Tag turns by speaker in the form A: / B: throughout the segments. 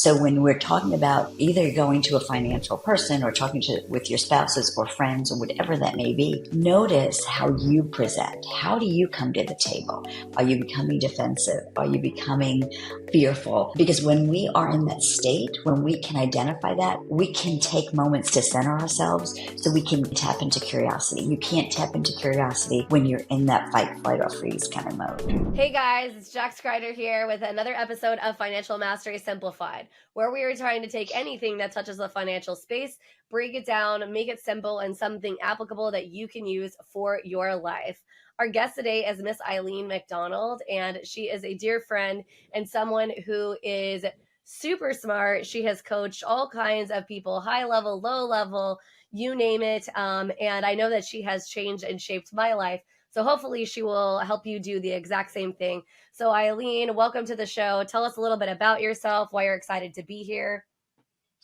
A: So when we're talking about either going to a financial person or talking with your spouses or friends or whatever that may be, notice how you present. How do you come to the table? Are you becoming defensive? Are you becoming fearful? Because when we are in that state, when we can identify that, we can take moments to center ourselves so we can tap into curiosity. You can't tap into curiosity when you're in that fight, flight, or freeze kind of mode.
B: Hey guys, it's Jax Crider here with another episode of Financial Mastery Simplified, where we are trying to take anything that touches the financial space, break it down, make it simple, and something applicable that you can use for your life. Our guest today is Miss Eileen McDonald, and she is a dear friend and someone who is super smart. She has coached all kinds of people, high level, low level, you name it. And I know that she has changed and shaped my life. So hopefully she will help you do the exact same thing. So Eileen, welcome to the show. Tell us a little bit about yourself, why you're excited to be here.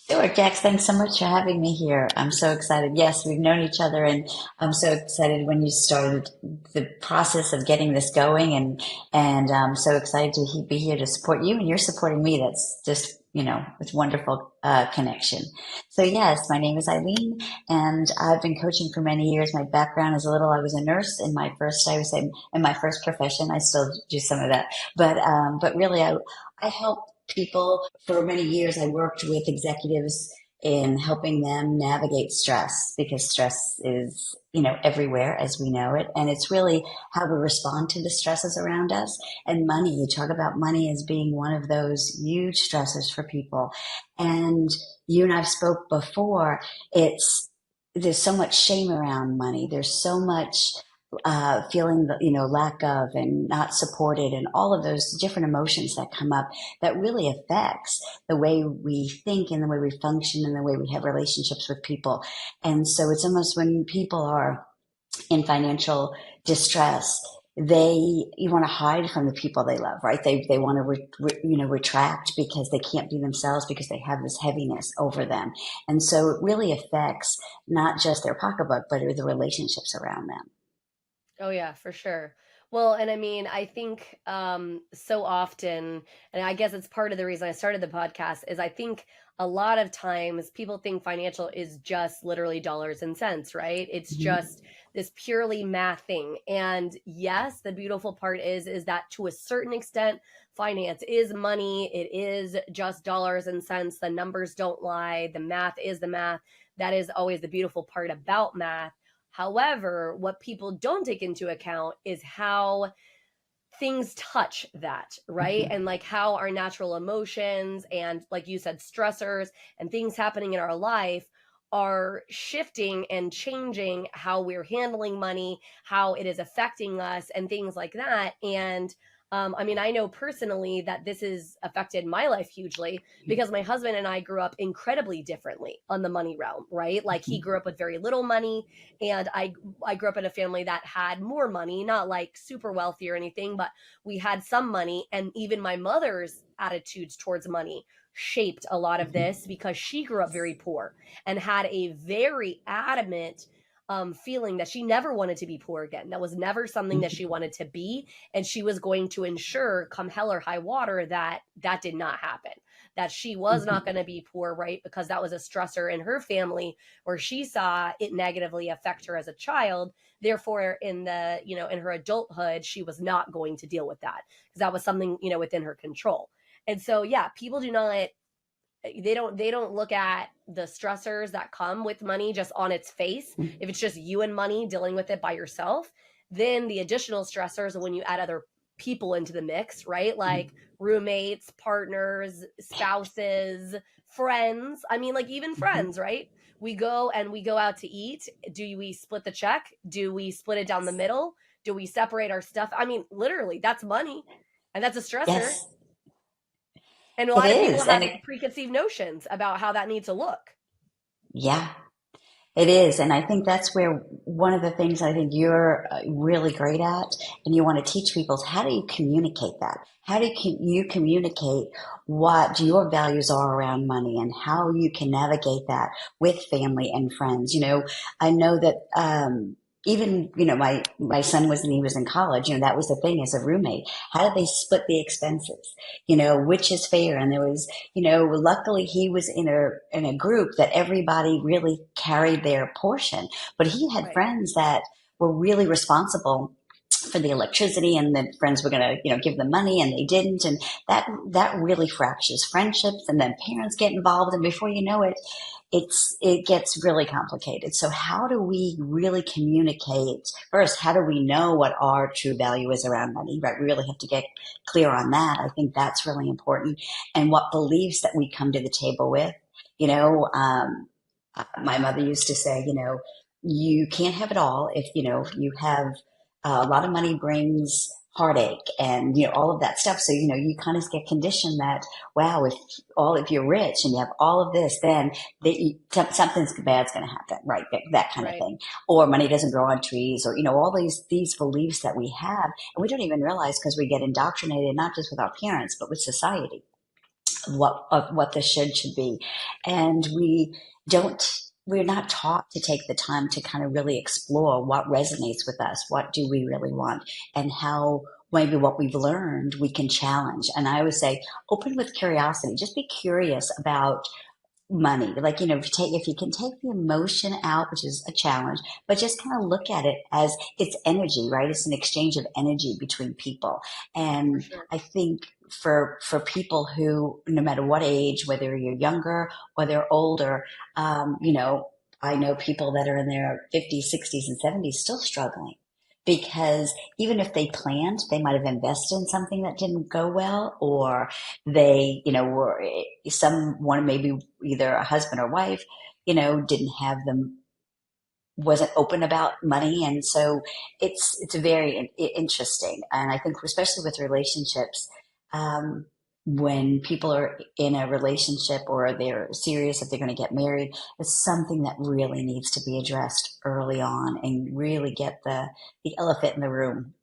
A: Sure, Jax, thanks so much for having me here. I'm so excited. Yes, we've known each other, and I'm so excited when you started the process of getting this going, and I'm so excited to be here to support you, and you're supporting me. That's just, it's wonderful connection. So yes, my name is Eileen, and I've been coaching for many years. My background is I was a nurse in my first, I would say, in my first profession. I still do some of that, but really, I help people. For many years, I worked with executives in helping them navigate stress, because stress is, everywhere as we know it. And it's really how we respond to the stresses around us. And money, you talk about money as being one of those huge stressors for people. And you and I've spoke before, there's so much shame around money. There's so much feeling the lack of and not supported, and all of those different emotions that come up that really affects the way we think and the way we function and the way we have relationships with people. And so it's almost when people are in financial distress, you want to hide from the people they love, right? They want to retract because they can't be themselves, because they have this heaviness over them. And so it really affects not just their pocketbook, but the relationships around them.
B: Oh yeah, for sure. Well, and I mean, I think so often, and I guess it's part of the reason I started the podcast, is I think a lot of times people think financial is just literally dollars and cents, right? It's just this purely math thing. And yes, the beautiful part is that to a certain extent, finance is money. It is just dollars and cents. The numbers don't lie. The math is the math. That is always the beautiful part about math. However, what people don't take into account is how things touch that, right? And like how our natural emotions and, like you said, stressors and things happening in our life are shifting and changing how we're handling money, how it is affecting us, and things like that. And I mean, I know personally that this has affected my life hugely because my husband and I grew up incredibly differently on the money realm, right? Like he grew up with very little money, and I grew up in a family that had more money, not like super wealthy or anything, but we had some money. And even my mother's attitudes towards money shaped a lot of this because she grew up very poor and had a very adamant feeling that she never wanted to be poor again. That was never something that she wanted to be. And she was going to ensure, come hell or high water, that that did not happen, that she was not going to be poor, right? Because that was a stressor in her family where she saw it negatively affect her as a child. Therefore, in in her adulthood, she was not going to deal with that because that was something, within her control. And so, yeah, people do not, they don't look at the stressors that come with money just on its face. If it's just you and money dealing with it by yourself, then the additional stressors are when you add other people into the mix, right? Like roommates, partners, spouses, friends. I mean, like even friends, right? We go out to eat. Do we split the check? Do we split it down the middle? Do we separate our stuff? I mean, literally, that's money, and that's a stressor.
A: Yes,
B: And a
A: it
B: lot of people
A: is.
B: have preconceived notions about how that needs to look.
A: Yeah, it is. And I think that's where one of the things I think you're really great at, and you want to teach people, is how do you communicate that? How do you communicate what your values are around money and how you can navigate that with family and friends? I know that even, my son he was in college, that was the thing as a roommate. How did they split the expenses? Which is fair? And there was, luckily he was in a group that everybody really carried their portion, but he had
B: Right.
A: friends that were really responsible for the electricity, and the friends were going to give them money and they didn't, and that really fractures friendships, and then parents get involved, and before you know it, it gets really complicated. So how do we really communicate? First, how do we know what our true value is around money? Right, we really have to get clear on that. I think that's really important, and what beliefs that we come to the table with. you know um, my mother used to say, you can't have it all. If you have a lot of money brings heartache, and all of that stuff. So you kind of get conditioned that, wow, if you're rich and you have all of this, then something's bad's going to happen, right? That kind of
B: Right.
A: thing. Or money doesn't grow on trees, or all these beliefs that we have, and we don't even realize, because we get indoctrinated not just with our parents but with society, of what the should be. And don't we're not taught to take the time to kind of really explore what resonates with us, what do we really want, and how maybe what we've learned we can challenge. And I always say, open with curiosity. Just be curious about money. Like, if you can take the emotion out, which is a challenge, but just kind of look at it as it's energy, right? It's an exchange of energy between people.
B: For
A: And
B: sure.
A: I think for people who, no matter what age, whether you're younger or they're older, I know people that are in their 50s, 60s, and 70s still struggling, because even if they planned, they might have invested in something that didn't go well, or they, were someone, maybe either a husband or wife, didn't have them, wasn't open about money. And so it's very interesting. And I think especially with relationships, um, when people are in a relationship or they're serious, if they're going to get married, it's something that really needs to be addressed early on, and really get the elephant in the room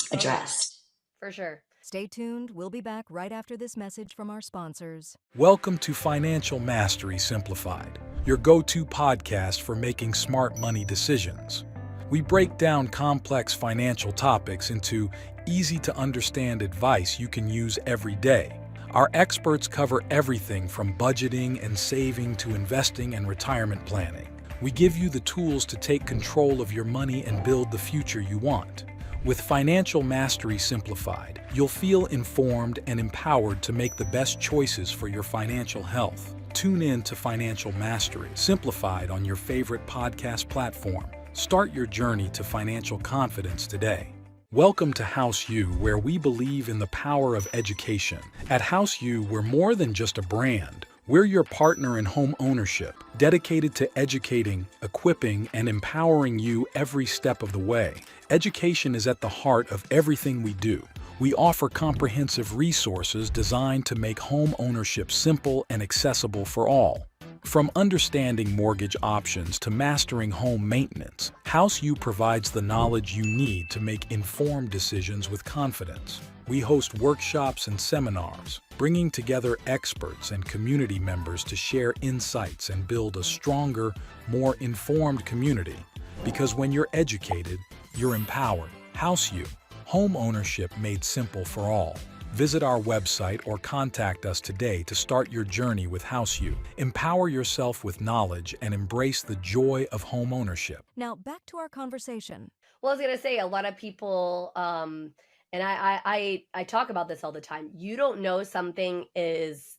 B: Totally.
A: addressed.
B: For sure.
C: Stay tuned. We'll be back right after this message from our sponsors.
D: Welcome to Financial Mastery Simplified, your go-to podcast for making smart money decisions. We break down complex financial topics into easy-to-understand advice you can use every day. Our experts cover everything from budgeting and saving to investing and retirement planning. We give you the tools to take control of your money and build the future you want. With Financial Mastery Simplified, you'll feel informed and empowered to make the best choices for your financial health. Tune in to Financial Mastery Simplified on your favorite podcast platform. Start your journey to financial confidence today. Welcome to House U, where we believe in the power of education. At House U, we're more than just a brand. We're your partner in home ownership, dedicated to educating, equipping, and empowering you every step of the way. Education is at the heart of everything we do. We offer comprehensive resources designed to make home ownership simple and accessible for all. From understanding mortgage options to mastering home maintenance, House U provides the knowledge you need to make informed decisions with confidence. We host workshops and seminars, bringing together experts and community members to share insights and build a stronger, more informed community. Because when you're educated, you're empowered. House U, home ownership made simple for all. Visit our website or contact us today to start your journey with House U. Empower yourself with knowledge and embrace the joy of home ownership.
C: Now, back to our conversation.
B: Well, I was gonna say a lot of people, and I talk about this all the time. You don't know something is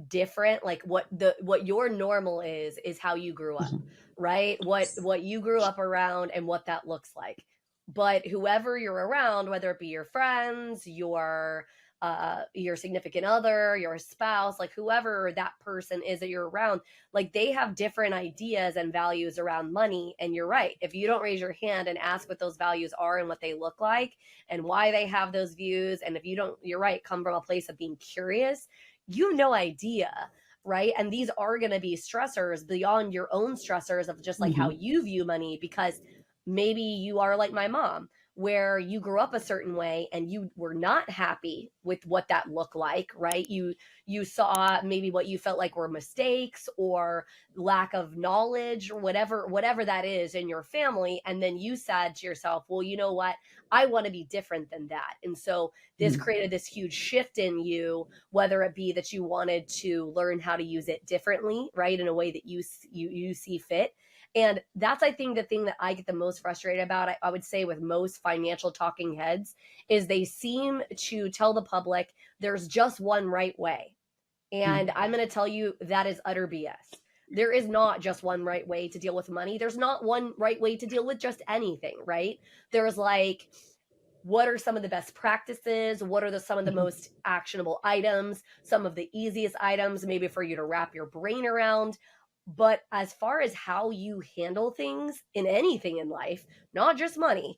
B: different, like what your normal is how you grew up,
A: Mhm.
B: right? What you grew up around and what that looks like. But whoever you're around, whether it be your friends, your significant other, your spouse, like whoever that person is that you're around, like they have different ideas and values around money. And you're right. If you don't raise your hand and ask what those values are and what they look like and why they have those views, and if you don't, you're right, come from a place of being curious, no idea, right? And these are going to be stressors beyond your own stressors of just like how
A: Mhm.
B: you view money, because maybe you are like my mom, where you grew up a certain way and you were not happy with what that looked like, right? You saw maybe what you felt like were mistakes or lack of knowledge or whatever that is in your family, and then you said to yourself, well, you know what, I want to be different than that. And so this
A: Mhm.
B: created this huge shift in you, whether it be that you wanted to learn how to use it differently, right, in a way that you see fit. And that's, I think, the thing that I get the most frustrated about, I would say, with most financial talking heads, is they seem to tell the public there's just one right way. And I'm going to tell you that is utter BS. There is not just one right way to deal with money. There's not one right way to deal with just anything, right? There's like, what are some of the best practices? What are some of the most actionable items? Some of the easiest items, maybe for you to wrap your brain around. But as far as how you handle things in anything in life, not just money,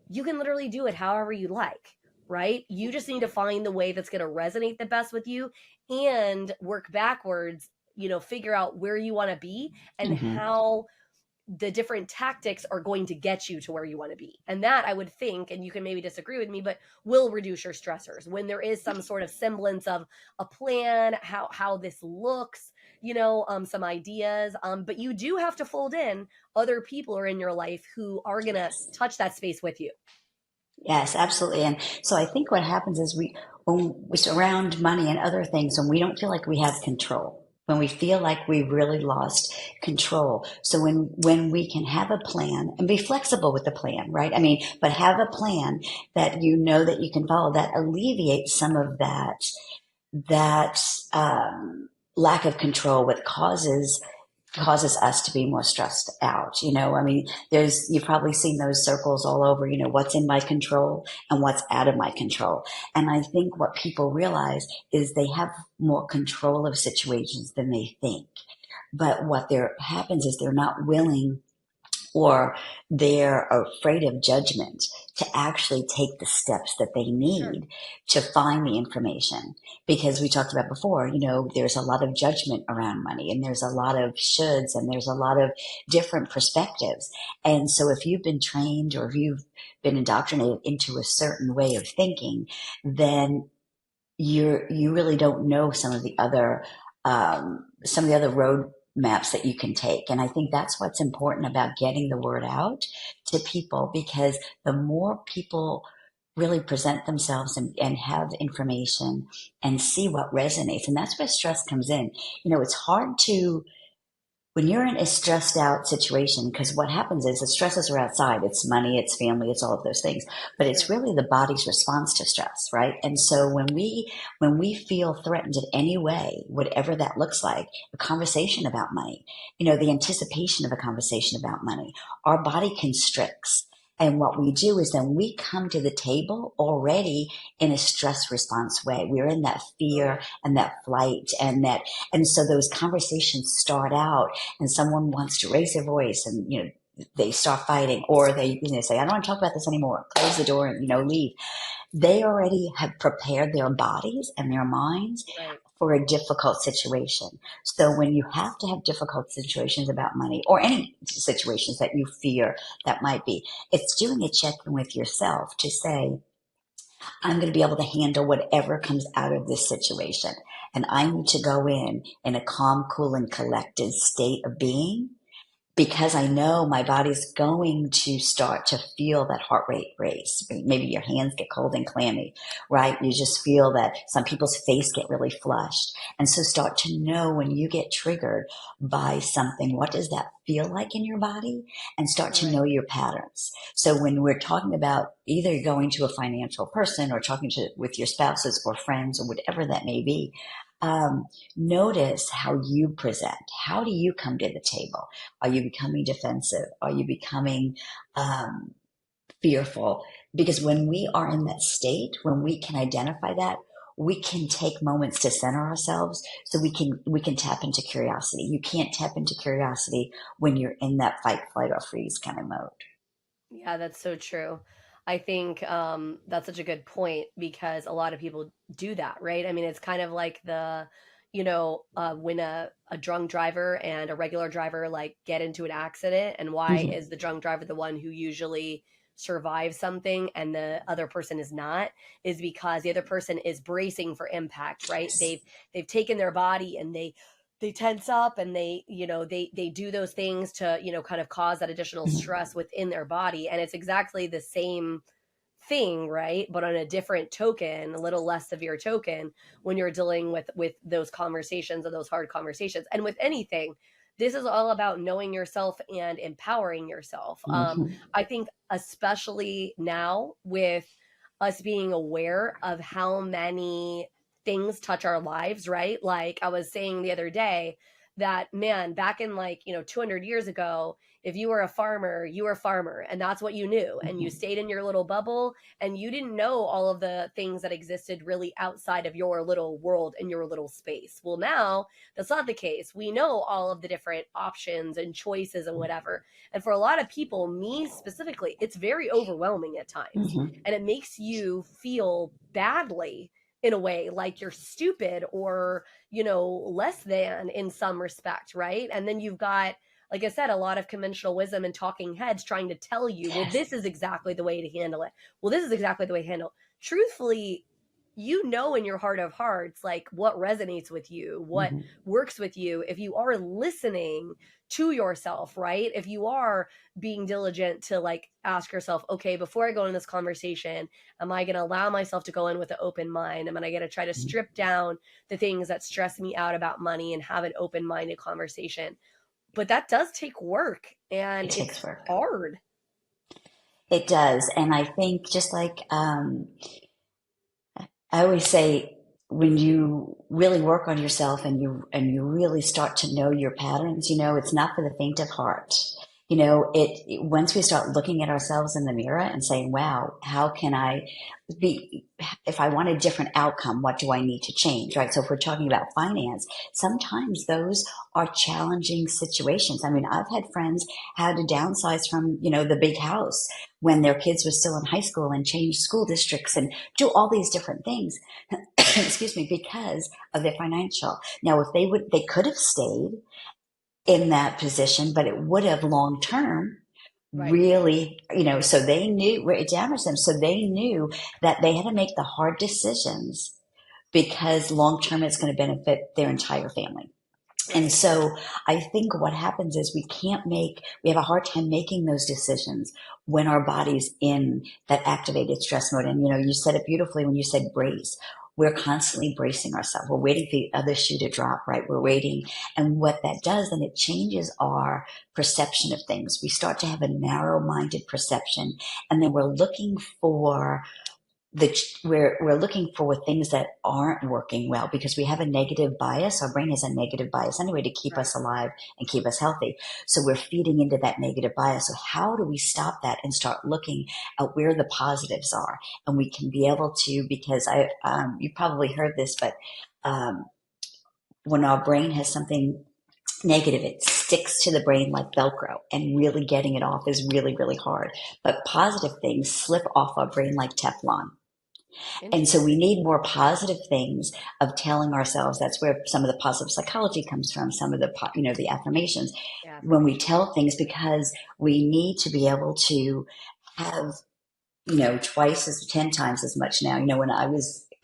B: you can literally do it however you like, right? You just need to find the way that's going to resonate the best with you and work backwards, figure out where you want to be and
A: Mhm.
B: how the different tactics are going to get you to where you want to be. And that, I would think, and you can maybe disagree with me, but will reduce your stressors when there is some sort of semblance of a plan, how this looks, some ideas. But you do have to fold in other people are in your life who are going to
A: Yes.
B: touch that space with you.
A: Yes, absolutely. And so I think what happens is when we surround money and other things, when we don't feel like we have control, when we feel like we've really lost control. So when we can have a plan and be flexible with the plan, right? I mean, but have a plan that you know that you can follow, that alleviates some of that lack of control, what causes us to be more stressed out. I mean, you've probably seen those circles all over, what's in my control and what's out of my control. And I think what people realize is they have more control of situations than they think. But what there happens is they're not willing, or they're afraid of judgment, to actually take the steps that they
B: Sure.
A: need to find the information. Because we talked about before, there's a lot of judgment around money, and there's a lot of shoulds, and there's a lot of different perspectives. And so if you've been trained, or if you've been indoctrinated into a certain way of thinking, then you really don't know some of the other road maps that you can take. And I think that's what's important about getting the word out to people, because the more people really present themselves and have information and see what resonates, and that's where stress comes in. It's hard to, when you're in a stressed out situation, because what happens is the stresses are outside. It's money, it's family, it's all of those things, but it's
B: Sure.
A: really the body's response to stress, right? And so when we feel threatened in any way, whatever that looks like, a conversation about money, the anticipation of a conversation about money, our body constricts. And what we do is then we come to the table already in a stress response way. We're in that
B: Oh,
A: fear
B: yeah.
A: and that flight, and so those conversations start out, and someone wants to raise their voice, and they start fighting, or they say, I don't want to talk about this anymore, close the door, and leave. They already have prepared their bodies and their minds
B: Right.
A: for a difficult situation. So when you have to have difficult situations about money, or any situations that you fear that might be, it's doing a check-in with yourself to say, I'm going to be able to handle whatever comes out of this situation. And I need to go in a calm, cool, and collected state of being, because I know my body's going to start to feel that heart rate race. Maybe your hands get cold and clammy, right? You just feel that some people's face get really flushed. And so start to know when you get triggered by something, what does that feel like in your body? And start to
B: Right.
A: know your patterns. So when we're talking about either going to a financial person or talking with your spouses or friends or whatever that may be, notice how you present. How do you come to the table? Are you becoming defensive? Are you becoming fearful? Because when we are in that state, when we can identify that, we can take moments to center ourselves, so we can tap into curiosity. You can't tap into curiosity when you're in that fight, flight, or freeze kind of mode.
B: Yeah, that's so true. I think that's such a good point because a lot of people do that, right? I mean, it's kind of like when a drunk driver and a regular driver like get into an accident, and why
A: Mhm.
B: is the drunk driver the one who usually survive something and the other person is not, is because the other person is bracing for impact, right? They've taken their body and they tense up and they, they do those things to, kind of cause that additional stress within their body. And it's exactly the same thing, right? But on a different token, a little less severe token, when you're dealing with those conversations and those hard conversations. And with anything, this is all about knowing yourself and empowering yourself.
A: Mm-hmm.
B: I think especially now with us being aware of how many things touch our lives, right? Like I was saying the other day that, man, back in 200 years ago, if you were a farmer, you were a farmer and that's what you knew. And you stayed in your little bubble and you didn't know all of the things that existed really outside of your little world and your little space. Well, now that's not the case. We know all of the different options and choices and whatever. And for a lot of people, me specifically, it's very overwhelming at times.
A: Mm-hmm.
B: And it makes you feel badly in a way, like you're stupid or, less than in some respect, right? And then you've got, like I said, a lot of conventional wisdom and talking heads trying to tell you, well, this is exactly the way to handle it. Well, this is exactly the way to handle it. Truthfully, in your heart of hearts, like what resonates with you, what works with you, if you are listening to yourself, right? If you are being diligent to ask yourself, okay, before I go into this conversation, am I going to allow myself to go in with an open mind? Am I going to try to strip down the things that stress me out about money and have an open-minded conversation? But that does take work and
A: It takes
B: it's
A: work.
B: hard.
A: It does. And I think just like I always say, when you really work on yourself and you really start to know your patterns, it's not for the faint of heart. Once we start looking at ourselves in the mirror and saying, wow, how can I be, if I want a different outcome, what do I need to change, right? So if we're talking about finance, sometimes those are challenging situations. I mean, I've had friends had to downsize from, the big house when their kids were still in high school and change school districts and do all these different things, excuse me, because of their financial. Now, if they could have stayed in that position, but it would have long term
B: Right.
A: really, so they knew where it damaged them. So they knew that they had to make the hard decisions because long term it's going to benefit their entire family. And so I think what happens is we have a hard time making those decisions when our body's in that activated stress mode. And, you said it beautifully when you said brace. We're constantly bracing ourselves. We're waiting for the other shoe to drop, right? We're waiting. And what that does, then it changes our perception of things. We start to have a narrow-minded perception, and then we're looking for we're looking for things that aren't working well because we have a negative bias. Our brain has a negative bias anyway to keep us alive and keep us healthy. So we're feeding into that negative bias. So how do we stop that and start looking at where the positives are? And we can be able to, because you probably heard this, but when our brain has something negative, it sticks to the brain like Velcro, and really getting it off is really, really hard. But positive things slip off our brain like Teflon. And so we need more positive things of telling ourselves. That's where some of the positive psychology comes from, some of the, the affirmations.
B: Yeah.
A: When we tell things, because we need to be able to have, 10 times as much now. When I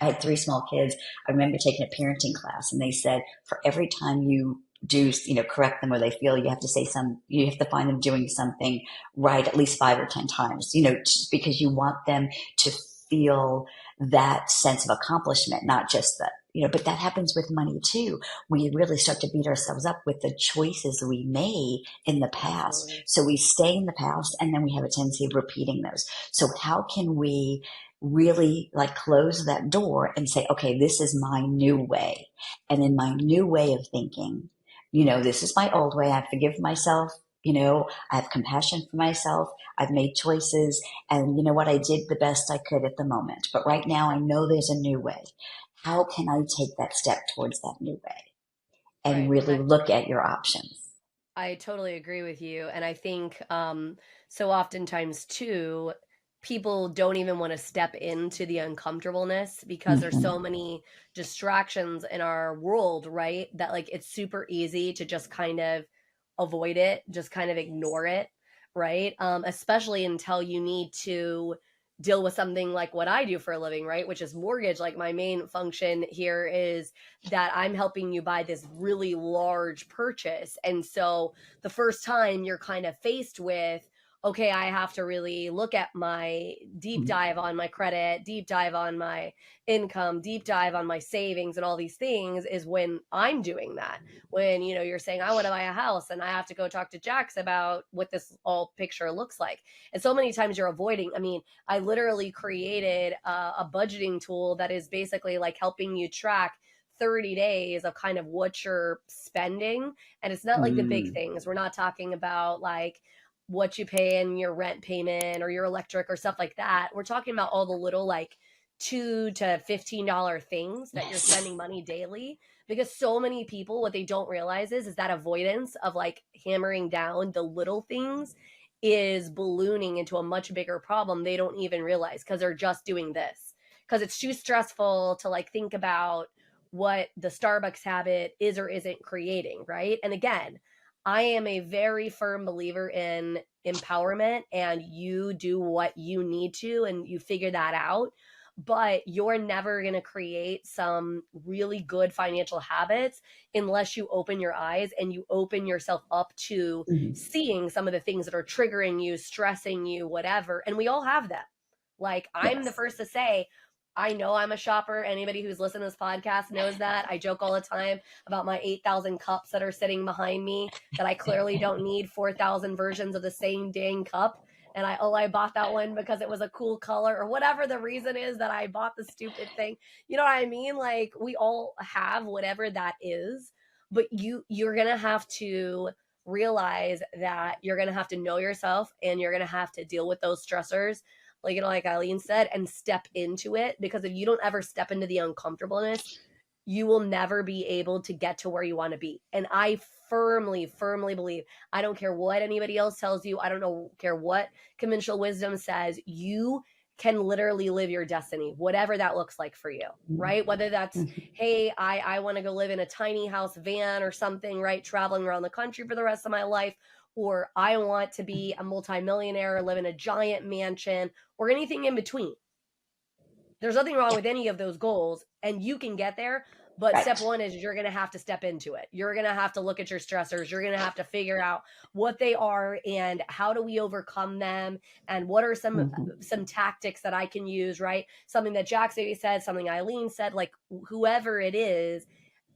A: had 3 small kids, I remember taking a parenting class, and they said, for every time you do, correct them or they feel, you have to find them doing something right at least 5 or 10 times, just because you want them to feel that sense of accomplishment, not just that, but that happens with money too. We really start to beat ourselves up with the choices we made in the past.
B: Absolutely.
A: So we stay in the past, and then we have a tendency of repeating those. So how can we really close that door and say, okay, this is my new way. And in my new way of thinking, this is my old way. I forgive myself. I have compassion for myself. I've made choices, and you know what? I did the best I could at the moment. But right now I know there's a new way. How can I take that step towards that new way and really look at your options?
B: I totally agree with you. And I think so oftentimes too, people don't even want to step into the uncomfortableness because there's so many distractions in our world, right? That it's super easy to just kind of avoid it, just kind of ignore it, right? Especially until you need to deal with something like what I do for a living, right? Which is mortgage. Like my main function here is that I'm helping you buy this really large purchase. And so the first time you're kind of faced with, okay, I have to really look at my deep dive on my credit, deep dive on my income, deep dive on my savings and all these things is when I'm doing that. When, you're saying, I want to buy a house and I have to go talk to Jax about what this all picture looks like. And so many times you're avoiding. I mean, I literally created a budgeting tool that is basically like helping you track 30 days of kind of what you're spending. And it's not like the big things. We're not talking about like what you pay in your rent payment or your electric or stuff like that. We're talking about all the little like $2 to $15 things that you're spending money daily, because so many people, what they don't realize is that avoidance of like hammering down the little things is ballooning into a much bigger problem they don't even realize, because they're just doing this because it's too stressful to like think about what the Starbucks habit is or isn't creating, right? And again, I am a very firm believer in empowerment, and you do what you need to and you figure that out. But you're never going to create some really good financial habits unless you open your eyes and you open yourself up to seeing some of the things that are triggering you, stressing you, whatever. And we all have them. Like, I'm the first to say, I know I'm a shopper. Anybody who's listened to this podcast knows that. I joke all the time about my 8,000 cups that are sitting behind me that I clearly don't need 4,000 versions of the same dang cup. And I bought that one because it was a cool color or whatever the reason is that I bought the stupid thing. You know what I mean? Like, we all have whatever that is, but you're going to have to realize that you're going to have to know yourself, and you're going to have to deal with those stressors, like, like Eileen said, and step into it. Because if you don't ever step into the uncomfortableness, you will never be able to get to where you want to be. And I firmly believe, I don't care what anybody else tells you, I don't care what conventional wisdom says, you can literally live your destiny, whatever that looks like for you, right? Whether that's, hey, I want to go live in a tiny house van or something, right? Traveling around the country for the rest of my life, or I want to be a multimillionaire, live in a giant mansion, or anything in between. There's nothing wrong with any of those goals, and you can get there. But step one is you're going to have to step into it. You're going to have to look at your stressors. You're going to have to figure out what they are and how do we overcome them, and what are some tactics that I can use, right? Something that Jax maybe said, something Eileen said, like whoever it is,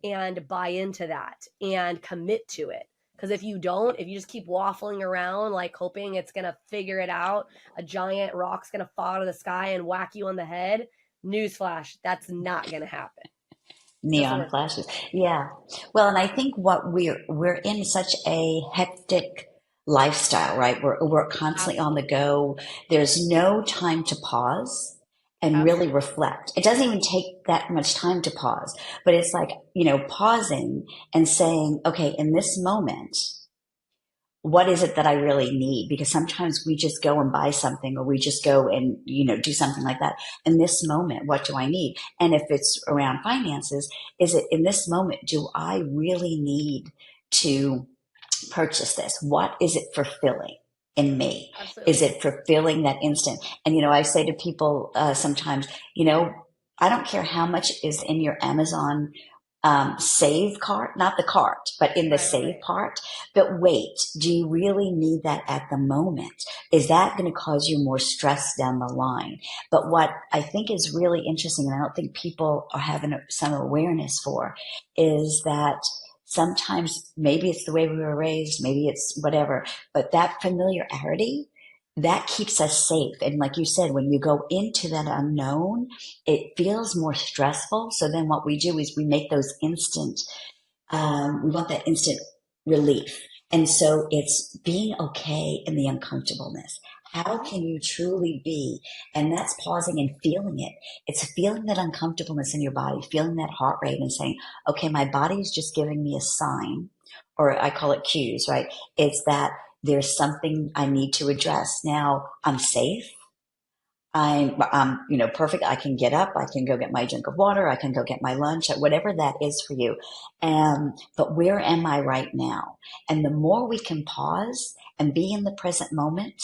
B: and buy into that and commit to it. Because if you just keep waffling around, like hoping it's going to figure it out, a giant rock's going to fall out of the sky and whack you on the head, newsflash, that's not going to happen.
A: Neon flashes. Yeah. Well, and I think what we're in such a hectic lifestyle, right? We're constantly on the go. There's no time to pause and really reflect. It doesn't even take that much time to pause, but it's like, pausing and saying, okay, in this moment, what is it that I really need? Because sometimes we just go and buy something, or we just go and, do something like that. In this moment, what do I need? And if it's around finances, is it in this moment, do I really need to purchase this? What is it fulfilling in me?
B: Absolutely.
A: Is it fulfilling that instant? And, I say to people sometimes, I don't care how much is in your Amazon save cart, not the cart, but in the save part. But wait, do you really need that at the moment? Is that going to cause you more stress down the line? But what I think is really interesting, and I don't think people are having some awareness for, is that sometimes maybe it's the way we were raised, maybe it's whatever, but that familiarity, that keeps us safe. And like you said, when you go into that unknown, it feels more stressful. So then what we do is we make those instant, we want that instant relief. And so it's being okay in the uncomfortableness. How can you truly be? And that's pausing and feeling it. It's feeling that uncomfortableness in your body, feeling that heart rate and saying, okay, my body is just giving me a sign, or I call it cues, right? It's that there's something I need to address. Now I'm safe. perfect. I can get up. I can go get my drink of water. I can go get my lunch, whatever that is for you. But where am I right now? And the more we can pause and be in the present moment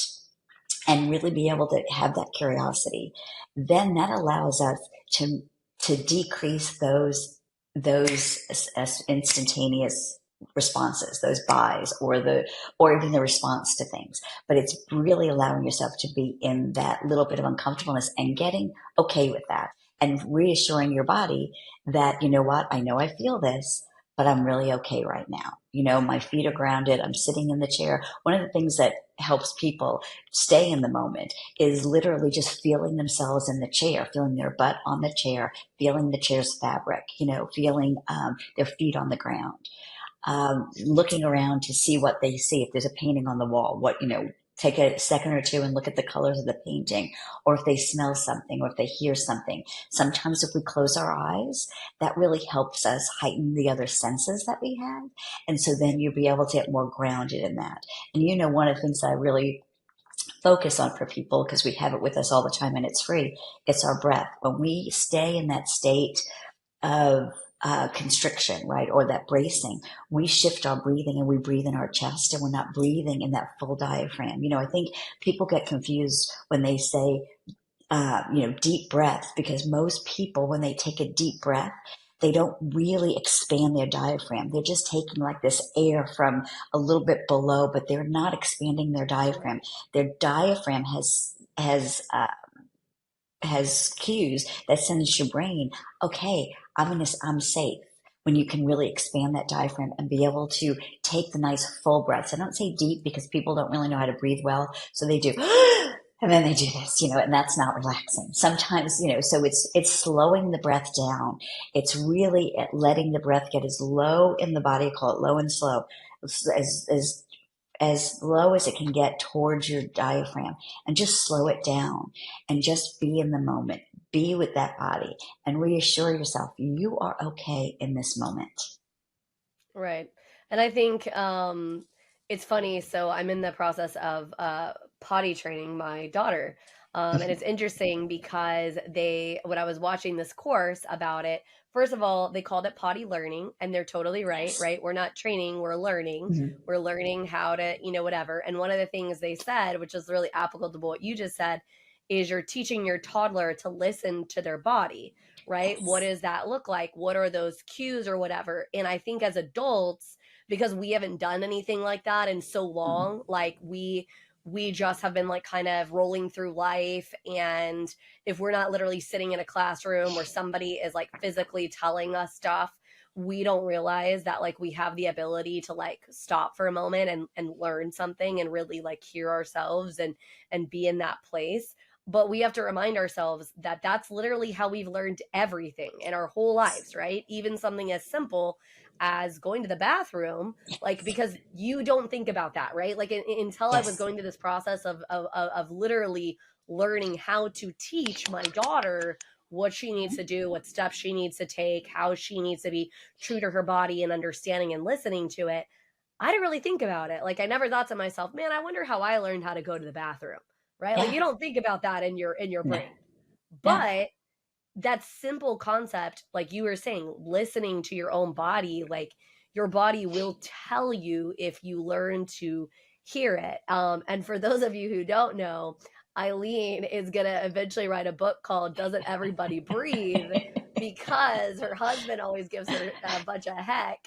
A: and really be able to have that curiosity, then that allows us to, to decrease those instantaneous responses, those buys, or even the response to things. But it's really allowing yourself to be in that little bit of uncomfortableness and getting okay with that, and reassuring your body that, you know what, I know I feel this, but I'm really okay right now. My feet are grounded. I'm sitting in the chair. One of the things that helps people stay in the moment is literally just feeling themselves in the chair, feeling their butt on the chair, feeling the chair's fabric, feeling their feet on the ground, looking around to see what they see. If there's a painting on the wall, take a second or two and look at the colors of the painting, or if they smell something, or if they hear something. Sometimes if we close our eyes, that really helps us heighten the other senses that we have. And so then you'll be able to get more grounded in that. And one of the things that I really focus on for people, because we have it with us all the time and it's free, it's our breath. When we stay in that state of constriction, right, or that bracing, we shift our breathing and we breathe in our chest, and we're not breathing in that full diaphragm. I think people get confused when they say, deep breath, because most people, when they take a deep breath, they don't really expand their diaphragm. They're just taking like this air from a little bit below, but they're not expanding their diaphragm. Their diaphragm has cues that sends your brain, okay, I'm safe. When you can really expand that diaphragm and be able to take the nice full breaths. I don't say deep because people don't really know how to breathe well, so they do, and then they do this, and that's not relaxing. Sometimes, so it's slowing the breath down. It's really letting the breath get as low in the body, call it low and slow, as low as it can get towards your diaphragm, and just slow it down and just be in the moment. Be with that body and reassure yourself you are okay in this moment.
B: Right. And I think it's funny. So I'm in the process of potty training my daughter. And it's interesting because when I was watching this course about it, first of all, they called it potty learning, and they're totally right,
A: Yes.
B: right? We're not training, we're learning.
A: Mm-hmm.
B: We're learning how to, whatever. And one of the things they said, which is really applicable to what you just said, is you're teaching your toddler to listen to their body, right? What
A: Yes.
B: does that look like? What are those cues or whatever? And I think as adults, because we haven't done anything like that in so long, like we just have been like kind of rolling through life, and if we're not literally sitting in a classroom where somebody is like physically telling us stuff, we don't realize that like we have the ability to like stop for a moment and learn something and really like hear ourselves and be in that place. But we have to remind ourselves that that's literally how we've learned everything in our whole lives, right? Even something as simple as going to the bathroom, like, because you don't think about that, right? Like until I was
A: Yes.
B: going through this process of literally learning how to teach my daughter what she needs to do, what steps she needs to take, how she needs to be true to her body and understanding and listening to it, I didn't really think about it. Like I never thought to myself, man, I wonder how I learned how to go to the bathroom, right? Like
A: Yeah.
B: you don't think about that in your
A: No.
B: brain.
A: No.
B: But that simple concept, like you were saying, listening to your own body, like your body will tell you if you learn to hear it. And for those of you who don't know, Eileen is going to eventually write a book called Doesn't Everybody Breathe? Because her husband always gives her a bunch of heck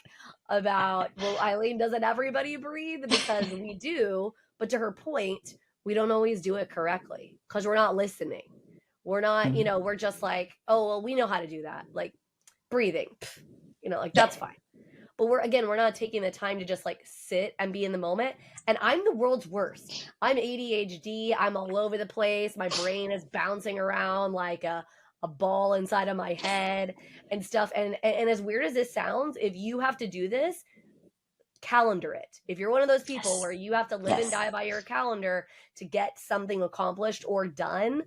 B: about, well, Eileen, doesn't everybody breathe? Because we do. But to her point, we don't always do it correctly because we're not listening. We're not, we're just like, oh, well, we know how to do that. Like breathing, like
A: Yeah.
B: that's fine. But we're not taking the time to just like sit and be in the moment. And I'm the world's worst. I'm ADHD. I'm all over the place. My brain is bouncing around like a ball inside of my head and stuff. And as weird as this sounds, if you have to do this, calendar it. If you're one of those people
A: Yes.
B: where you have to live and
A: Yes.
B: die by your calendar to get something accomplished or done,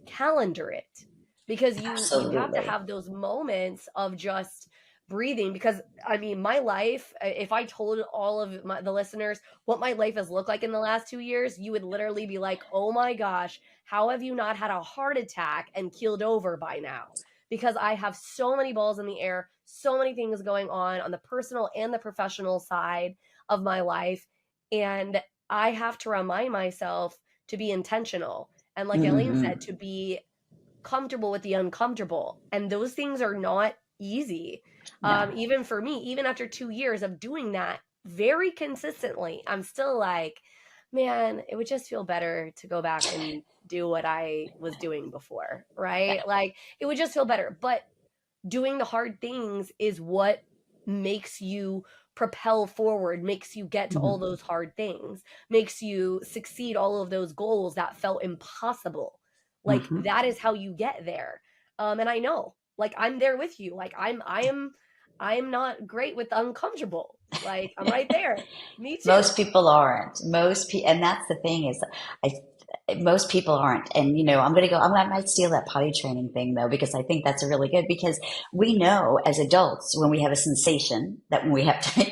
B: calendar it, because you have to
A: Absolutely.
B: have those moments of just breathing, because I mean, my life, if I told all of the listeners what my life has looked like in the last 2 years, you would literally be like, oh my gosh, how have you not had a heart attack and keeled over by now? Because I have so many balls in the air, so many things going on the personal and the professional side of my life. And I have to remind myself to be intentional. And like Eileen said, to be comfortable with the uncomfortable. And those things are not easy.
A: No.
B: Even for me, even after 2 years of doing that very consistently, I'm still like, man, it would just feel better to go back and do what I was doing before, right? Like, it would just feel better. But doing the hard things is what makes you propel forward, makes you get to all those hard things, makes you succeed all of those goals that felt impossible. Like, that is how you get there. And I know, like, I'm there with you. Like, I am not great with uncomfortable. Like, I'm right there. Me too.
A: Most people aren't. And that's the thing is, most people aren't. And I might steal that potty training thing though, because I think that's a really good, because we know as adults when we have a sensation that when we have to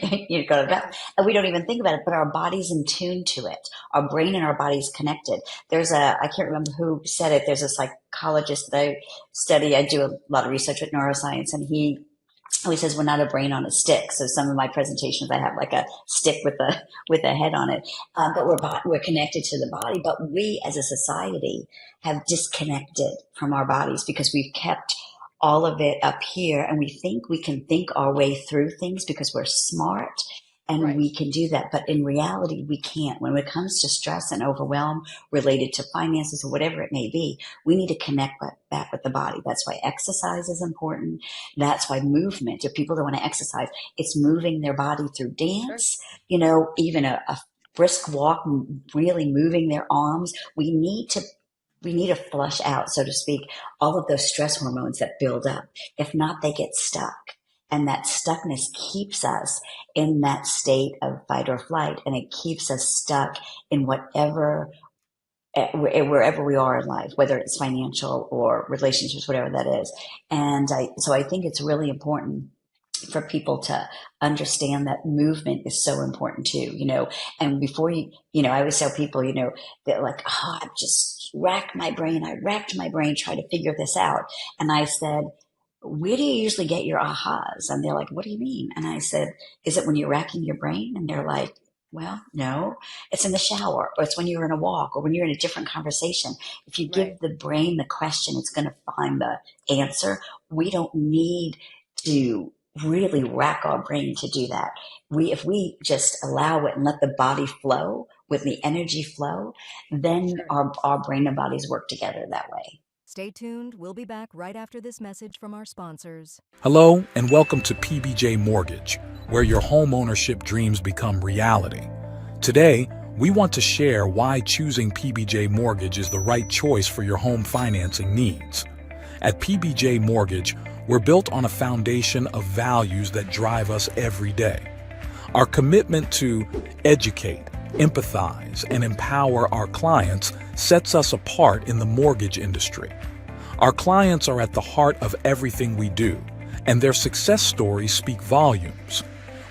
A: go to the bathroom, and we don't even think about it, but our body's in tune to it. Our brain and our body's connected. I can't remember who said it. There's a psychologist that I study. I do a lot of research with neuroscience, and he always says we're not a brain on a stick. So some of my presentations, I have like a stick with a head on it. But we're connected to the body. But we as a society have disconnected from our bodies because we've kept all of it up here, and we think we can think our way through things because we're smart. And we can do that. But in reality, we can't. When it comes to stress and overwhelm related to finances or whatever it may be, we need to connect back with the body. That's why exercise is important. That's why movement. If people don't want to exercise, it's moving their body through dance, even a brisk walk, really moving their arms. We need to flush out, so to speak, all of those stress hormones that build up. If not, they get stuck. And that stuckness keeps us in that state of fight or flight, and it keeps us stuck in wherever we are in life, whether it's financial or relationships, whatever that is. And so I think it's really important for people to understand that movement is so important too, and before I always tell people, they're like, I just racked my brain trying to figure this out. And I said, where do you usually get your ahas? And they're like, what do you mean? And I said, is it when you're racking your brain? And they're like, well, no, it's in the shower, or it's when you're in a walk, or when you're in a different conversation. If you give the brain the question, it's going to find the answer. We don't need to really rack our brain to do that. If we just allow it and let the body flow with the energy flow, then our brain and bodies work together that way.
C: Stay tuned. We'll be back right after this message from our sponsors.
D: Hello, and welcome to PBJ Mortgage, where your home ownership dreams become reality. Today, we want to share why choosing PBJ Mortgage is the right choice for your home financing needs. At PBJ Mortgage, we're built on a foundation of values that drive us every day. Our commitment to educate, empathize, and empower our clients sets us apart in the mortgage industry. Our clients are at the heart of everything we do, and their success stories speak volumes.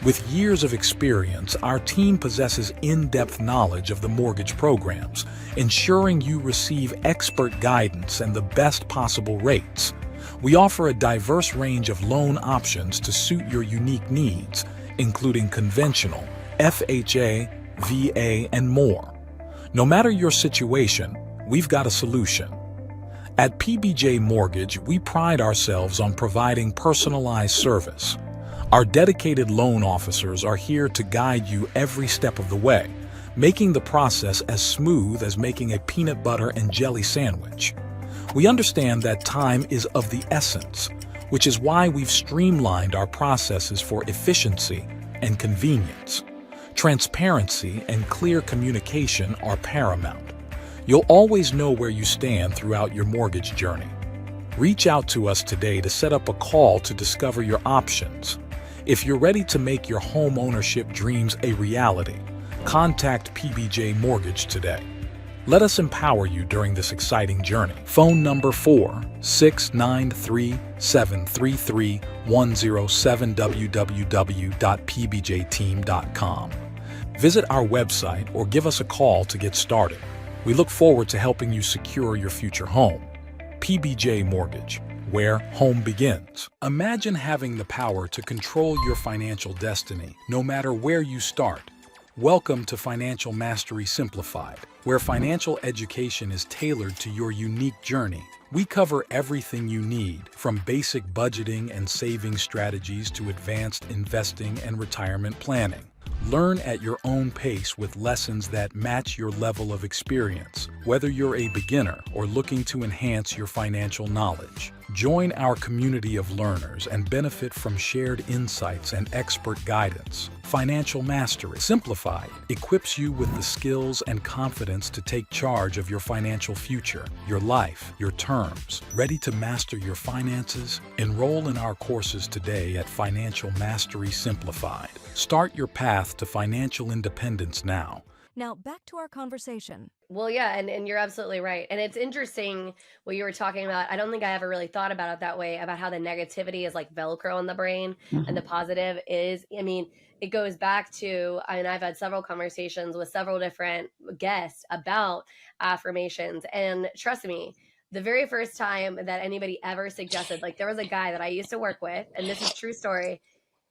D: With years of experience, our team possesses in-depth knowledge of the mortgage programs, ensuring you receive expert guidance and the best possible rates. We offer a diverse range of loan options to suit your unique needs, including conventional, FHA, VA, and more. No matter your situation, we've got a solution. At PBJ Mortgage, we pride ourselves on providing personalized service. Our dedicated loan officers are here to guide you every step of the way, making the process as smooth as making a peanut butter and jelly sandwich. We understand that time is of the essence, which is why we've streamlined our processes for efficiency and convenience. Transparency and clear communication are paramount. You'll always know where you stand throughout your mortgage journey. Reach out to us today to set up a call to discover your options. If you're ready to make your home ownership dreams a reality, contact PBJ Mortgage today. Let us empower you during this exciting journey. Phone number 4-693-733-107 www.pbjteam.com. Visit our website or give us a call to get started. We look forward to helping you secure your future home. PBJ Mortgage, where home begins. Imagine having the power to control your financial destiny, no matter where you start. Welcome to Financial Mastery Simplified, where financial education is tailored to your unique journey. We cover everything you need, from basic budgeting and saving strategies to advanced investing and retirement planning. Learn at your own pace with lessons that match your level of experience, whether you're a beginner or looking to enhance your financial knowledge. Join our community of learners and benefit from shared insights and expert guidance. Financial Mastery Simplified equips you with the skills and confidence to take charge of your financial future, your life, your terms. Ready to master your finances? Enroll in our courses today at Financial Mastery Simplified. Start your path to financial independence now.
C: Now, back to our conversation.
B: Well, yeah, and you're absolutely right. And it's interesting what you were talking about. I don't think I ever really thought about it that way, about how the negativity is like Velcro in the brain and the positive is, I mean, it goes back to, I mean, I've had several conversations with several different guests about affirmations. And trust me, the very first time that anybody ever suggested, like there was a guy that I used to work with, and this is true story.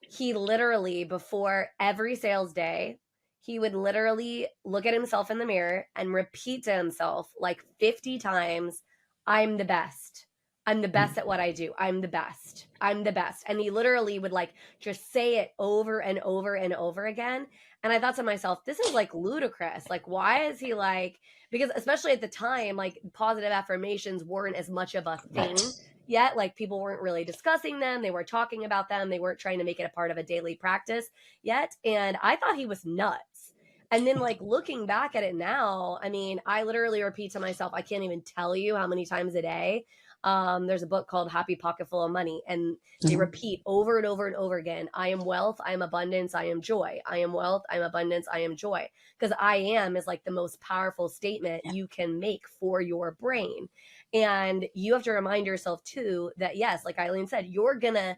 B: He literally, before every sales day, he would literally look at himself in the mirror and repeat to himself like 50 times, I'm the best. I'm the best at what I do. I'm the best. I'm the best. And he literally would like just say it over and over and over again. And I thought to myself, this is like ludicrous. Like, why is he like, because especially at the time, like positive affirmations weren't as much of a thing yet. Like people weren't really discussing them. They weren't talking about them. They weren't trying to make it a part of a daily practice yet. And I thought he was nuts. And then like looking back at it now, I mean, I literally repeat to myself, I can't even tell you how many times a day. There's a book called Happy Pocket Full of Money, and they repeat over and over and over again. I am wealth. I am abundance. I am joy. I am wealth. I am abundance. I am joy. Because I am is like the most powerful statement you can make for your brain. And you have to remind yourself too that yes, like Eileen said, you're going to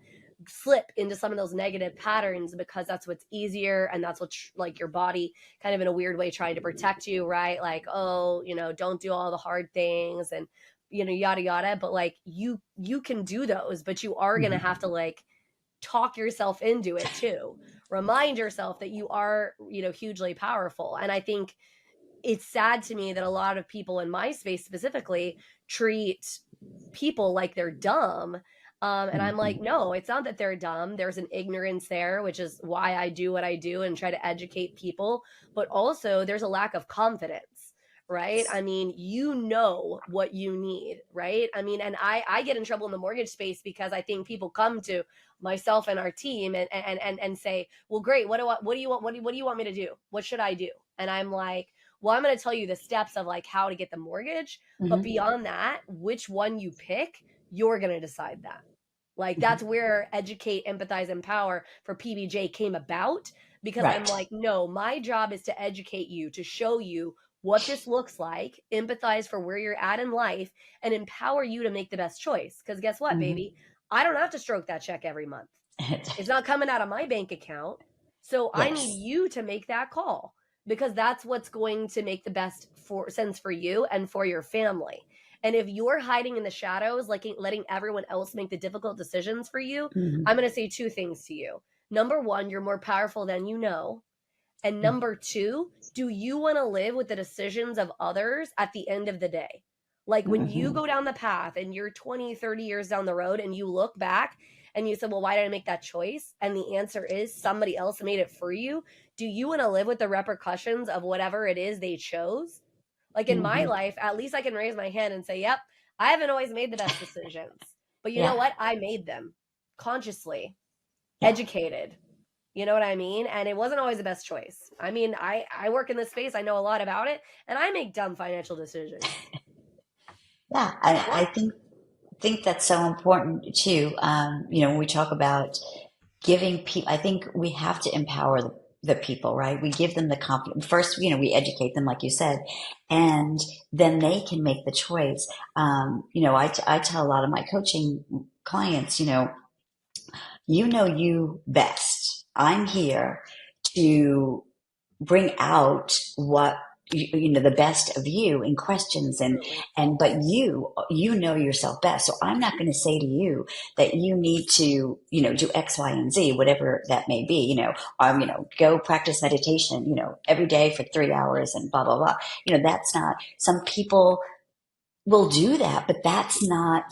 B: slip into some of those negative patterns because that's what's easier. And that's what's like your body kind of in a weird way trying to protect you, right? Like, oh, you know, don't do all the hard things and, you know, yada, yada. But like you can do those, but you are going to have to like talk yourself into it too. Remind yourself that you are, you know, hugely powerful. And I think it's sad to me that a lot of people in my space specifically treat people like they're dumb. And I'm like, no, it's not that they're dumb. There's an ignorance there, which is why I do what I do and try to educate people. But also there's a lack of confidence, right? I mean, you know what you need, right? I mean, and I get in trouble in the mortgage space because I think people come to myself and our team and say, well, great. What do you want? What do you want me to do? What should I do? And I'm like, well, I'm going to tell you the steps of like how to get the mortgage. But beyond that, which one you pick, you're going to decide that. Like that's where educate, empathize, empower for PBJ came about, because I'm like, no, my job is to educate you, to show you what this looks like, empathize for where you're at in life, and empower you to make the best choice. Because guess what, baby? I don't have to stroke that check every month. It's not coming out of my bank account. So I need you to make that call, because that's what's going to make the best sense for you and for your family. And if you're hiding in the shadows, like letting everyone else make the difficult decisions for you, I'm going to say two things to you. Number one, you're more powerful than you know. And number two, do you want to live with the decisions of others at the end of the day? Like when you go down the path and you're 20, 30 years down the road and you look back and you said, well, why did I make that choice? And the answer is somebody else made it for you. Do you want to live with the repercussions of whatever it is they chose? Like in my life, at least I can raise my hand and say, yep, I haven't always made the best decisions. But you know what? I made them consciously, educated. You know what I mean? And it wasn't always the best choice. I mean, I work in this space. I know a lot about it. And I make dumb financial decisions.
A: Yeah, I think that's so important too. You know, when we talk about giving people, I think we have to empower the people, right? We give them the confidence. First, we educate them, like you said, and then they can make the choice. I tell a lot of my coaching clients, you best. I'm here to bring out what the best of you in questions
B: Absolutely.
A: but you know yourself best. So I'm not going to say to you that you need to do X, Y, and Z, whatever that may be. Go practice meditation every day for 3 hours and blah blah blah. That's not. Some people will do that, but it's not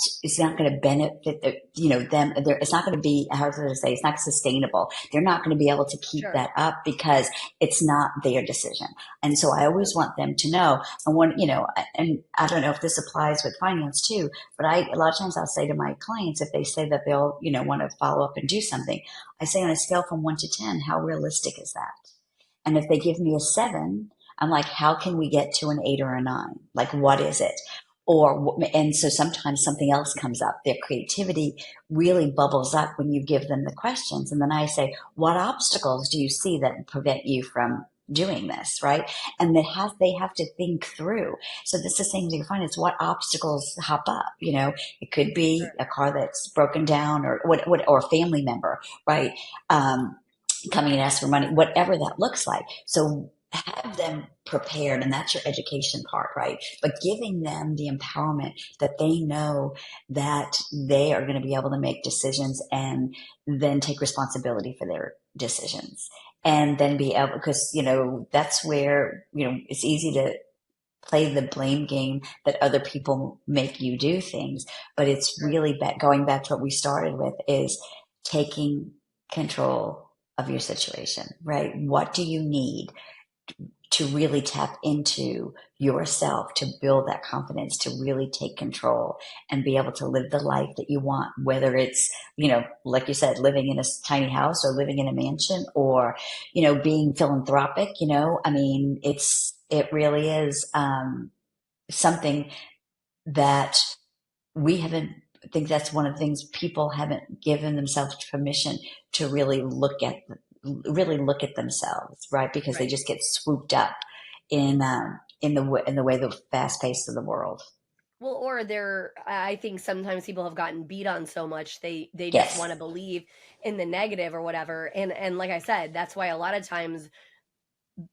A: going to benefit them. It's not going to be, how to say, it's not sustainable. They're not going to be able to keep
B: Sure.
A: that up because it's not their decision. And so I always want them to know. And I don't know if this applies with finance too, but a lot of times I'll say to my clients, if they say that they'll, want to follow up and do something, I say on a scale from 1 to 10, how realistic is that? And if they give me a 7, I'm like, how can we get to an 8 or a 9? Like, what is it? And so sometimes something else comes up. Their creativity really bubbles up when you give them the questions. And then I say, what obstacles do you see that prevent you from doing this? Right. And they have to think through. So this is the same thing you find. It's what obstacles hop up. It could be
B: Sure.
A: a car that's broken down or or a family member, right? Coming and ask for money, whatever that looks like. So have them prepared, and that's your education part, right? But giving them the empowerment that they know that they are going to be able to make decisions and then take responsibility for their decisions. And then be able, because, that's where, it's easy to play the blame game that other people make you do things. But it's really going back to what we started with, is taking control of your situation, right? What do you need to really tap into yourself, to build that confidence, to really take control and be able to live the life that you want, whether it's, like you said, living in a tiny house or living in a mansion or, being philanthropic, I mean, it really is, something that we haven't, I think that's one of the things people haven't given themselves permission to really look at themselves, right? Because they
B: Right.
A: just get swooped up in the way the fast pace of the world.
B: Well, or I think sometimes people have gotten beat on so much they just
A: Yes.
B: want to believe in the negative or whatever. And like I said, that's why a lot of times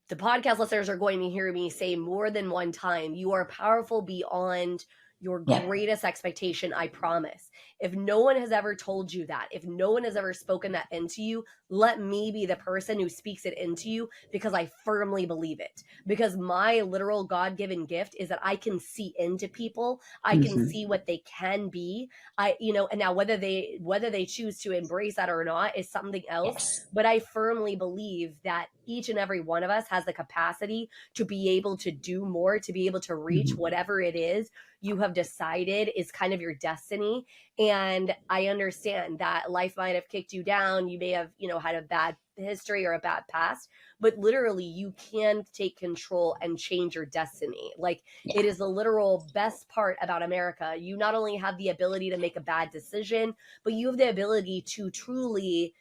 B: the podcast listeners are going to hear me say more than one time, you are powerful beyond your
A: Yeah.
B: greatest expectation, I promise. If no one has ever told you that, if no one has ever spoken that into you, let me be the person who speaks it into you, because I firmly believe it. Because my literal God-given gift is that I can see into people. I can
A: Mm-hmm.
B: see what they can be. And now whether they choose to embrace that or not is something else.
A: Yes.
B: But I firmly believe that each and every one of us has the capacity to be able to do more, to be able to reach
A: Mm-hmm.
B: whatever it is you have decided is kind of your destiny. And I understand that life might have kicked you down. You may have, had a bad history or a bad past, but literally you can take control and change your destiny. Like,
A: Yeah.
B: it is the literal best part about America. You not only have the ability to make a bad decision, but you have the ability to truly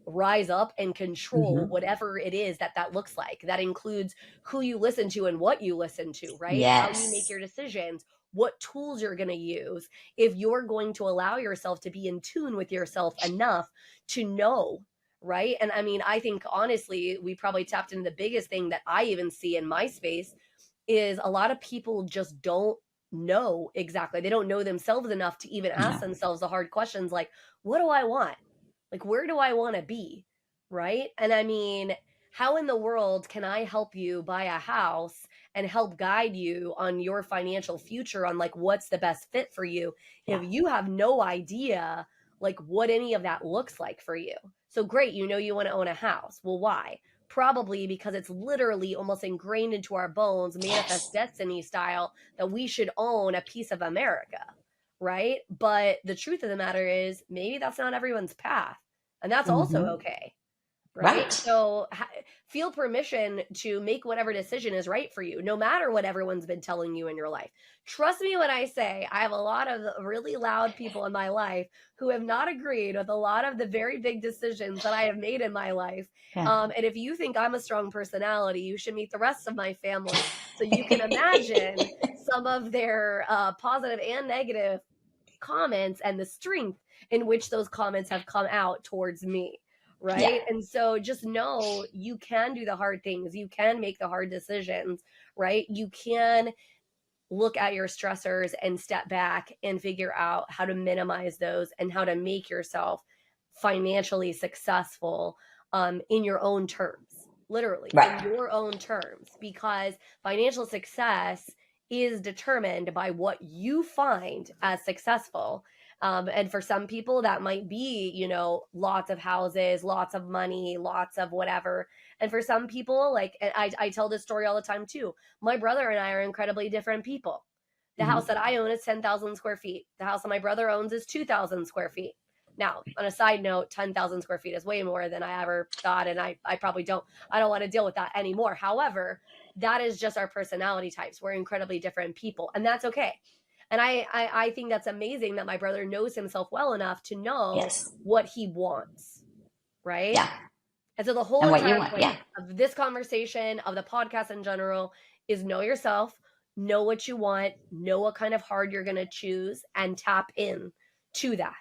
B: rise up and control
A: Mm-hmm.
B: whatever it is that looks like. That includes who you listen to and what you listen to, right? How you make
A: Yes.
B: your decisions, what tools you're going to use, if you're going to allow yourself to be in tune with yourself enough to know, right? And I mean, I think honestly, we probably tapped into the biggest thing that I even see in my space is a lot of people just don't know exactly. They don't know themselves enough to even ask
A: No.
B: themselves the hard questions like, what do I want? Like, where do I want to be? Right. And I mean, how in the world can I help you buy a house and help guide you on your financial future, on like what's the best fit for you, if
A: Yeah.
B: you have no idea like what any of that looks like for you? So great, you want to own a house. Well, why? Probably because it's literally almost ingrained into our bones, manifest
A: Yes.
B: destiny style, that we should own a piece of America. Right. But the truth of the matter is, maybe that's not everyone's path. And that's also
A: Mm-hmm.
B: okay. right?
A: Right.
B: So feel permission to make whatever decision is right for you, no matter what everyone's been telling you in your life. Trust me when I say I have a lot of really loud people in my life who have not agreed with a lot of the very big decisions that I have made in my life.
A: Yeah.
B: And if you think I'm a strong personality, you should meet the rest of my family so you can imagine some of their positive and negative comments and the strength in which those comments have come out towards me.
A: Yeah.
B: Right. And so just know you can do the hard things. You can make the hard decisions, right? You can look at your stressors and step back and figure out how to minimize those and how to make yourself financially successful in your own terms, literally
A: Right.
B: in your own terms, because financial success is determined by what you find as successful. And for some people, that might be, lots of houses, lots of money, lots of whatever. And for some people, like, and I tell this story all the time too. My brother and I are incredibly different people. The
A: Mm-hmm.
B: house that I own is 10,000 square feet. The house that my brother owns is 2,000 square feet. Now, on a side note, 10,000 square feet is way more than I ever thought. And I probably I don't want to deal with that anymore. However, that is just our personality types. We're incredibly different people, and that's okay. And I think that's amazing that my brother knows himself well enough to know
A: Yes.
B: what he wants. Right.
A: Yeah.
B: And so the whole
A: And what you
B: entire
A: want.
B: point
A: Yeah.
B: of this conversation, of the podcast in general, is know yourself, know what you want, know what kind of hard you're going to choose, and tap in to that.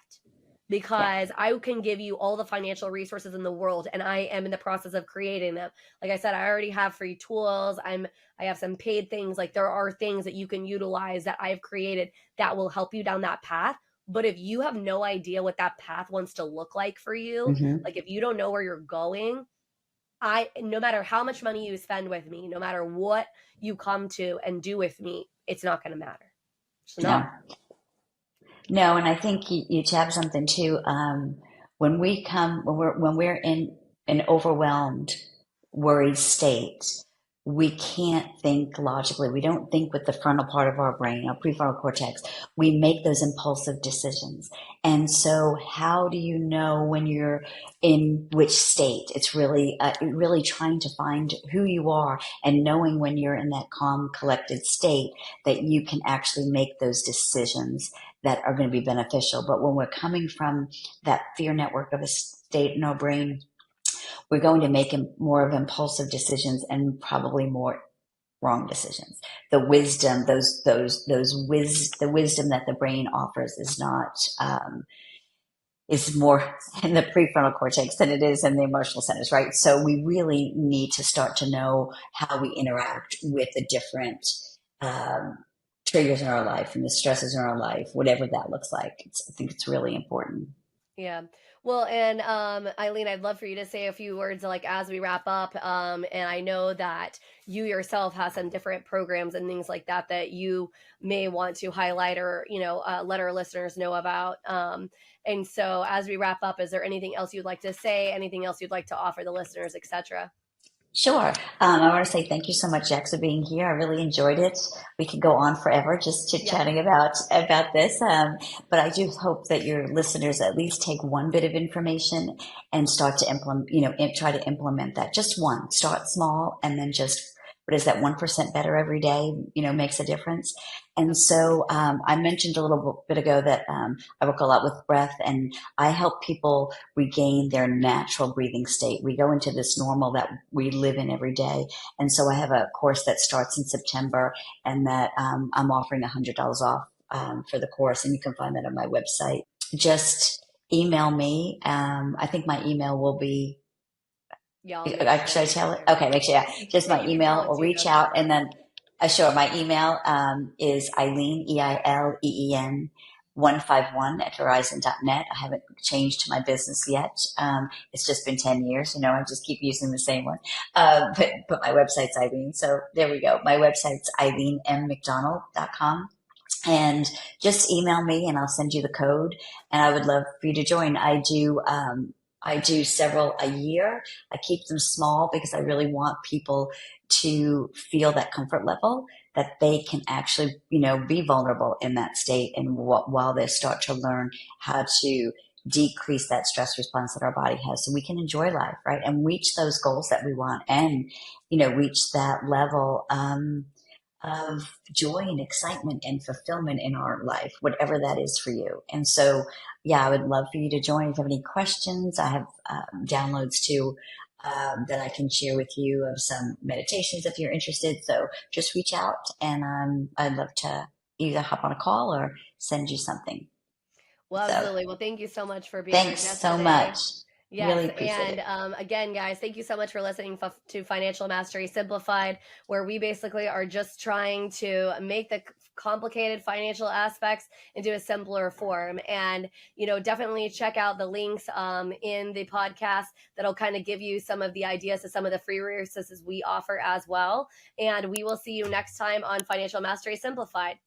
B: Because I can give you all the financial resources in the world, and I am in the process of creating them. Like I said, I already have free tools. I have some paid things. Like there are things that you can utilize that I've created that will help you down that path. But if you have no idea what that path wants to look like for you,
A: Mm-hmm.
B: like if you don't know where you're going, no matter how much money you spend with me, no matter what you come to and do with me, it's not going to matter. It's not.
A: No, and I think you tap something too. When we're in an overwhelmed, worried state, we can't think logically. We don't think with the frontal part of our brain, our prefrontal cortex. We make those impulsive decisions. And so, how do you know when you're in which state? It's really trying to find who you are and knowing when you're in that calm, collected state that you can actually make those decisions that are going to be beneficial. But when we're coming from that fear network of a state in our brain, we're going to make more of impulsive decisions and probably more wrong decisions. The wisdom, the wisdom that the brain offers is not, is more in the prefrontal cortex than it is in the emotional centers, right? So we really need to start to know how we interact with the different triggers in our life and the stresses in our life, whatever that looks like. I think it's really important.
B: Yeah. Well, and Eileen, I'd love for you to say a few words like as we wrap up. And I know that you yourself have some different programs and things like that that you may want to highlight or, let our listeners know about. And so as we wrap up, is there anything else you'd like to say, anything else you'd like to offer the listeners, etc.?
A: Sure. I want to say thank you so much, Jax, for being here. I really enjoyed it. We could go on forever just chit-chatting about this. But I do hope that your listeners at least take one bit of information and start to implement, try to implement that. Just one. Start small and then just, what is that, 1% better every day, makes a difference. And so I mentioned a little bit ago that I work a lot with breath, and I help people regain their natural breathing state. We go into this normal that we live in every day. And so I have a course that starts in September, and that I'm offering $100 off for the course. And you can find that on my website. Just email me. I think my email will be, should I tell it? Okay, make sure. Yeah. Just my email, or reach out, and then sure. My email is Eileen, EILEEN 151 at Verizon.net. I haven't changed my business yet. It's just been 10 years. I just keep using the same one. But my website's Eileen. So there we go. My website's EileenMcDonald.com. And just email me and I'll send you the code. And I would love for you to join. I do several a year. I keep them small because I really want people to feel that comfort level that they can actually, be vulnerable in that state, and while they start to learn how to decrease that stress response that our body has so we can enjoy life, right? And reach those goals that we want and, reach that level of joy and excitement and fulfillment in our life, whatever that is for you. And so, yeah, I would love for you to join. If you have any questions, I have downloads too that I can share with you of some meditations if you're interested. So just reach out and I'd love to either hop on a call or send you something.
B: Well,
A: So
B: absolutely. Well, thank you so much for being our
A: thanks
B: guest
A: so much.
B: today. Yes.
A: Really appreciate
B: And
A: it.
B: again, guys, thank you so much for listening to Financial Mastery Simplified, where we basically are just trying to make the complicated financial aspects into a simpler form. And, definitely check out the links in the podcast that'll kind of give you some of the ideas to some of the free resources we offer as well. And we will see you next time on Financial Mastery Simplified.